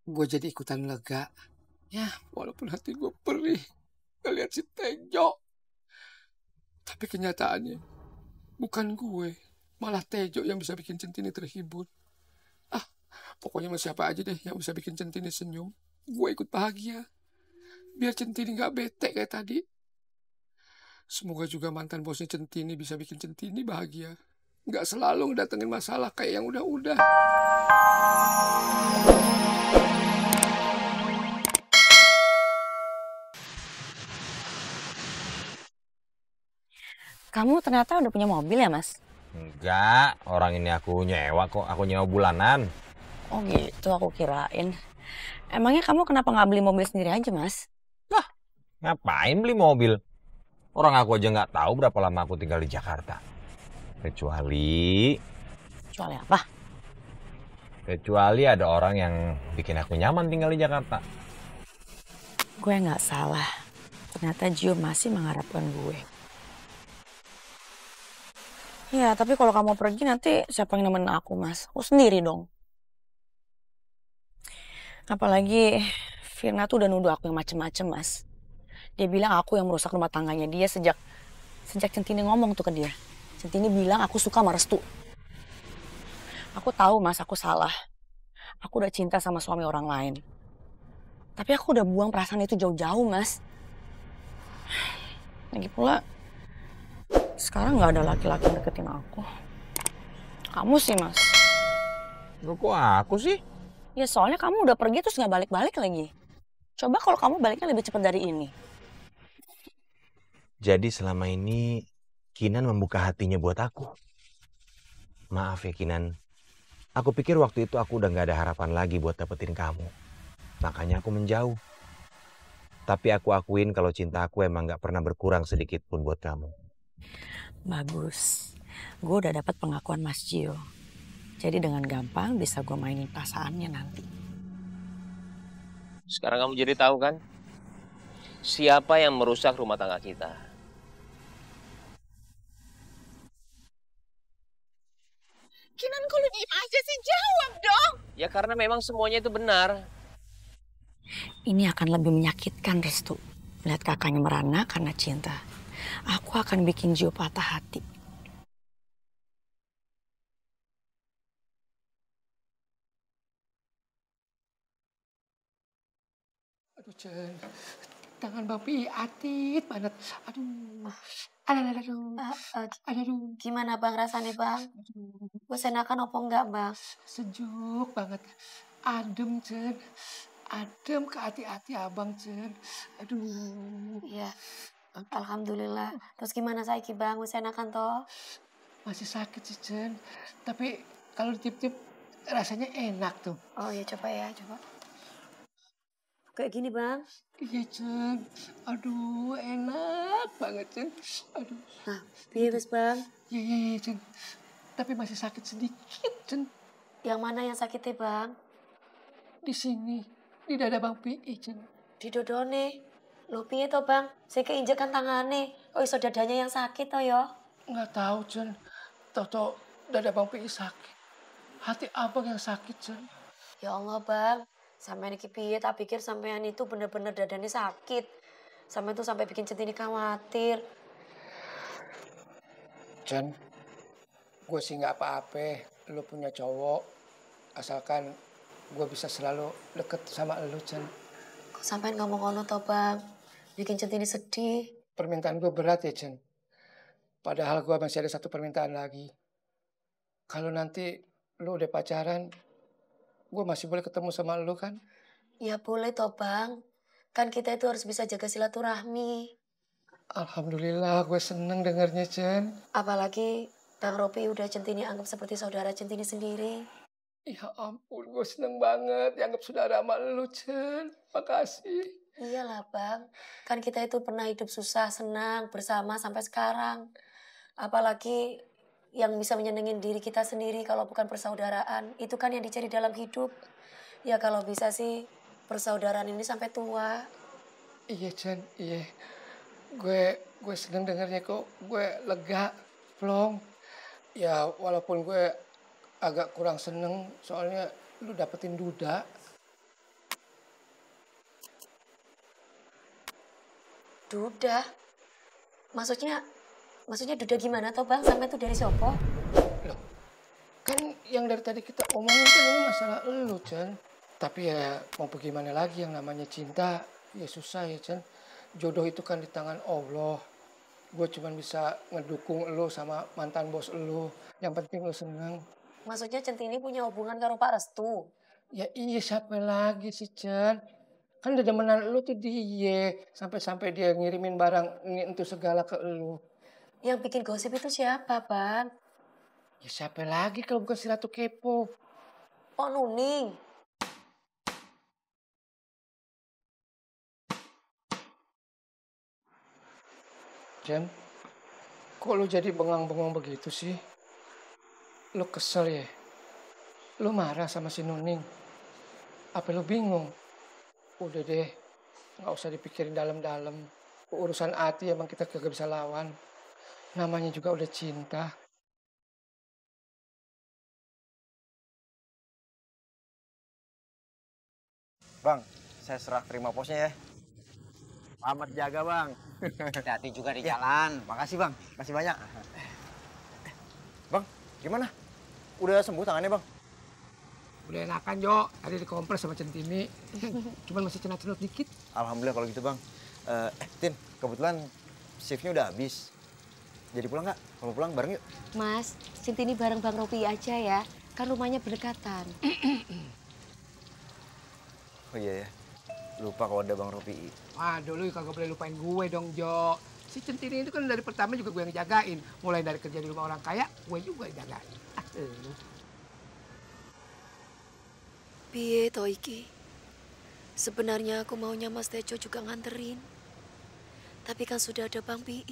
gue jadi ikutan lega. Ya, walaupun hati gue perih ngeliat si Tejo. Tapi kenyataannya bukan gue, malah Tejo yang bisa bikin Centini terhibur. Ah, pokoknya sama siapa aja deh yang bisa bikin Centini senyum, gue ikut bahagia. Biar Centini gak bete kayak tadi. Semoga juga mantan bosnya Centini bisa bikin Centini bahagia. Gak selalu ngedatengin masalah kayak yang udah-udah. Kamu ternyata udah punya mobil ya, Mas? Enggak, orang ini aku nyewa kok. Aku nyewa bulanan. Oh gitu, aku kirain. Emangnya kamu kenapa nggak beli mobil sendiri aja, Mas? Lah, ngapain beli mobil? Orang aku aja nggak tahu berapa lama aku tinggal di Jakarta. Kecuali Apa? Kecuali ada orang yang bikin aku nyaman tinggal di Jakarta. Gue nggak salah. Ternyata Gio masih mengharapkan gue. Ya, tapi kalau kamu pergi nanti siapa yang nemenin aku, Mas? Aku sendiri dong. Apalagi Firna tuh udah nuduh aku yang macem-macem, Mas. Dia bilang aku yang merusak rumah tangganya dia sejak Centini ngomong tuh ke dia. Centini bilang aku suka sama Restu. Aku tahu, Mas, aku salah. Aku udah cinta sama suami orang lain. Tapi aku udah buang perasaan itu jauh-jauh, Mas. Lagi pula, sekarang gak ada laki-laki yang deketin aku. Kamu sih, Mas. Loh, kok aku sih? Ya soalnya kamu udah pergi terus gak balik-balik lagi. Coba kalau kamu baliknya lebih cepat dari ini. Jadi selama ini Kinan membuka hatinya buat aku. Maaf ya Kinan. Aku pikir waktu itu aku udah gak ada harapan lagi buat dapetin kamu. Makanya aku menjauh. Tapi aku akuin kalau cinta aku emang gak pernah berkurang sedikit pun buat kamu. Bagus. Gue udah dapat pengakuan Mas Gio. Jadi dengan gampang bisa gue mainin perasaannya nanti. Sekarang kamu jadi tahu kan? Siapa yang merusak rumah tangga kita? Kinan, kok lu diem aja sih? Jawab dong! Ya karena memang semuanya itu benar. Ini akan lebih menyakitkan, Restu. Lihat kakaknya merana karena cinta. Aku akan bikin Gio patah hati. Aduh, Cen. Tangan Bang Pi atit banget. Aduh. Aduh. Gimana Bang rasanya Bang? Bosenakan apa enggak Bang? Sejuk banget. Adem, Cen. Adem ke hati-hati abang, Cen. Aduh. Iya. Alhamdulillah. Terus gimana saiki Bang? Bosenakan toh? Masih sakit sih, Cen. Tapi kalau ditiup-tiup rasanya enak tuh. Oh ya coba ya, coba. Kayak gini Bang. Iya, Cen. Aduh, enak banget, Cen. Aduh. Nah, biar Bang. Iya, Cen. Tapi masih sakit sedikit, Cen. Yang mana yang sakitnya Bang? Di sini, di dada Bang Pi, Cen. Di dodone. Loh piye toh Bang? Saya keinjekan tangane. Oh iso dadanya yang sakit toh ya? Nggak tahu, Cen. Toto dada Bang Pi sakit. Hati abang yang sakit, Cen. Ya Allah Bang. Sampai ini piye tak pikir sampean itu bener-bener dadanya sakit. Sampai itu sampai bikin Centini khawatir. Cen, gue sih nggak apa-apa. Lu punya cowok. Asalkan gue bisa selalu deket sama lu, Cen. Kok sampean ngomong ngono toh Bang? Bikin Centini sedih. Permintaan gue berat ya, Cen. Padahal gue masih ada satu permintaan lagi. Kalau nanti lu udah pacaran, gue masih boleh ketemu sama lu kan? Ya boleh toh Bang. Kan kita itu harus bisa jaga silaturahmi. Alhamdulillah, gue seneng dengernya, Cen. Apalagi Bang Ropi udah Centini anggap seperti saudara Centini sendiri. Ya ampun, gue seneng banget dianggap saudara sama lu, Cen. Makasih. Iyalah Bang. Kan kita itu pernah hidup susah, senang, bersama sampai sekarang. Apalagi yang bisa menyenengin diri kita sendiri kalau bukan persaudaraan. Itu kan yang dicari dalam hidup. Ya kalau bisa sih persaudaraan ini sampai tua. Iya, Cen, iya. Gue seneng dengernya kok. Gue lega, plong. Ya walaupun gue agak kurang seneng soalnya lu dapetin duda. Duda? Maksudnya Duda gimana toh Bang? Sampai tuh dari siapa? Loh, kan yang dari tadi kita omongin kan ini masalah elu, Chan. Tapi ya mau bagaimana lagi, yang namanya cinta, ya susah ya, Chan. Jodoh itu kan di tangan Allah. Gue cuma bisa ngedukung elu sama mantan bos elu. Yang penting lu seneng. Maksudnya Centini punya hubungan karo Pak Restu? Ya iya, siapa lagi sih, Chan? Kan dedemenan elu tuh dia. Sampai-sampai dia ngirimin barang ini untuk segala ke elu. Yang bikin gosip itu siapa, Bang? Ya siapa lagi kalau bukan si Ratu Kepo? Pok Nuning. Jen, kok lu jadi bengang-bengong begitu sih? Lu kesel ya? Lu marah sama si Nuning? Apa lu bingung? Udah deh, nggak usah dipikirin dalam-dalam. Urusan hati emang kita kagak bisa lawan. Namanya juga udah cinta. Bang, saya serah terima posnya ya. Selamat jaga, Bang. Hati-hati juga di Ya. jalan. Makasih, Bang. Makasih banyak. Bang, gimana? Udah sembuh tangannya, Bang? Udah enakan, Jo. Tadi dikompres sama Centini. Cuman masih cenut-cenut dikit. Alhamdulillah kalau gitu, Bang. Tin, kebetulan shiftnya udah habis. Jadi pulang nggak? Kalau mau pulang bareng yuk. Mas, Centini bareng Bang Ropi aja ya. Kan rumahnya berdekatan. Oh iya ya. Lupa kalau ada Bang Ropi. Waduh, lu kagak boleh lupain gue dong, Jo. Si Centini itu kan dari pertama juga gue yang jagain. Mulai dari kerja di rumah orang kaya, gue juga yang jagain. Lu. Piye to iki? Sebenarnya aku maunya Mas Tejo juga nganterin. Tapi kan sudah ada Bang Pi.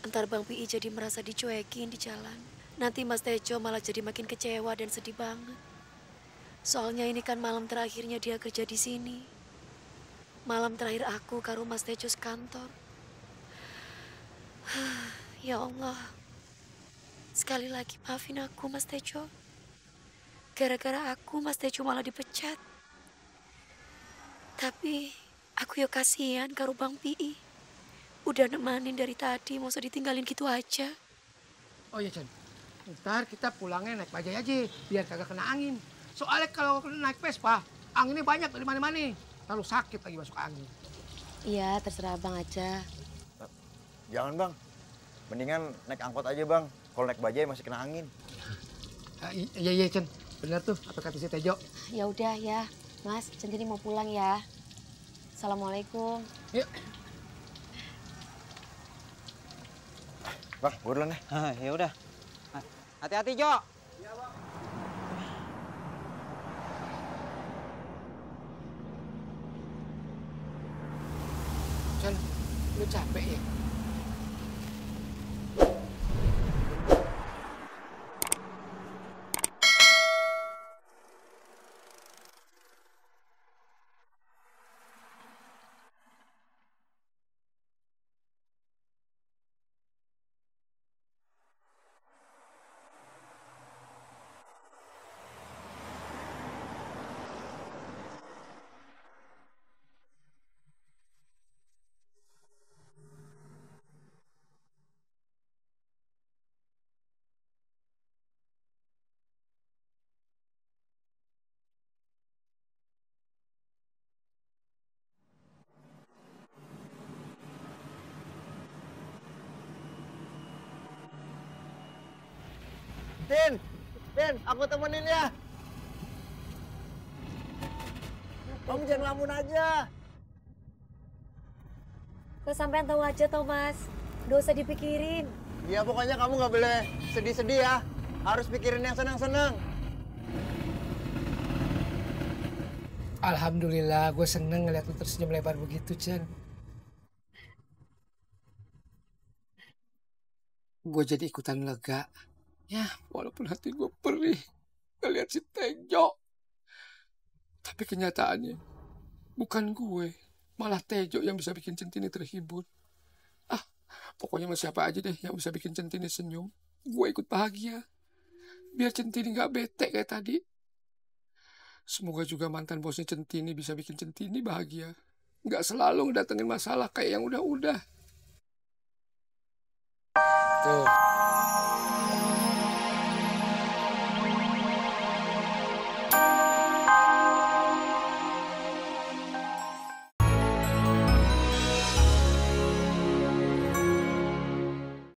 Entar Bang Pi jadi merasa dicuekin di jalan. Nanti Mas Tejo malah jadi makin kecewa dan sedih banget. Soalnya ini kan malam terakhirnya dia kerja di sini. Malam terakhir aku karo Mas Tejo sekantor. Ya Allah. Sekali lagi maafin aku Mas Tejo. Gara-gara aku Mas Tejo malah dipecat. Tapi aku yo kasihan karo Bang Pi. Udah nemanin dari tadi, mau usah ditinggalin gitu aja. Oh iya, Chan. Ntar kita pulangnya naik bajai aja, biar kagak kena angin. Soalnya kalau naik Vespa, anginnya banyak dari mana-mana. Lalu sakit lagi masuk angin. Iya, terserah Bang aja. Jangan, Bang. Mendingan naik angkot aja, Bang. Kalau naik bajai masih kena angin. Iya, Chan. Bener tuh, apa kata si Tejo. Ya udah ya, Mas, Centini mau pulang ya. Assalamualaikum. Yuk. Bang, gue duluan ya. Ya udah. Hati-hati, Jo. Chan, lu capek ya? Tin, aku temenin ya. Kamu jangan ngelamun aja. Kesampean tahu aja, Thomas. Nggak usah dipikirin. Ya pokoknya kamu nggak boleh sedih-sedih ya. Harus pikirin yang senang-senang. Alhamdulillah, gue seneng ngeliat lu tersenyum lebar begitu, Chan. Gue jadi ikutan lega. Ya, walaupun hati gue perih ngeliat si Tejo. Tapi kenyataannya, bukan gue. Malah Tejo yang bisa bikin Centini terhibur. Ah, pokoknya sama siapa aja deh yang bisa bikin Centini senyum. Gue ikut bahagia. Biar Centini gak bete kayak tadi. Semoga juga mantan bosnya Centini bisa bikin Centini bahagia. nggak selalu ngedatengin masalah kayak yang udah-udah. Tuh,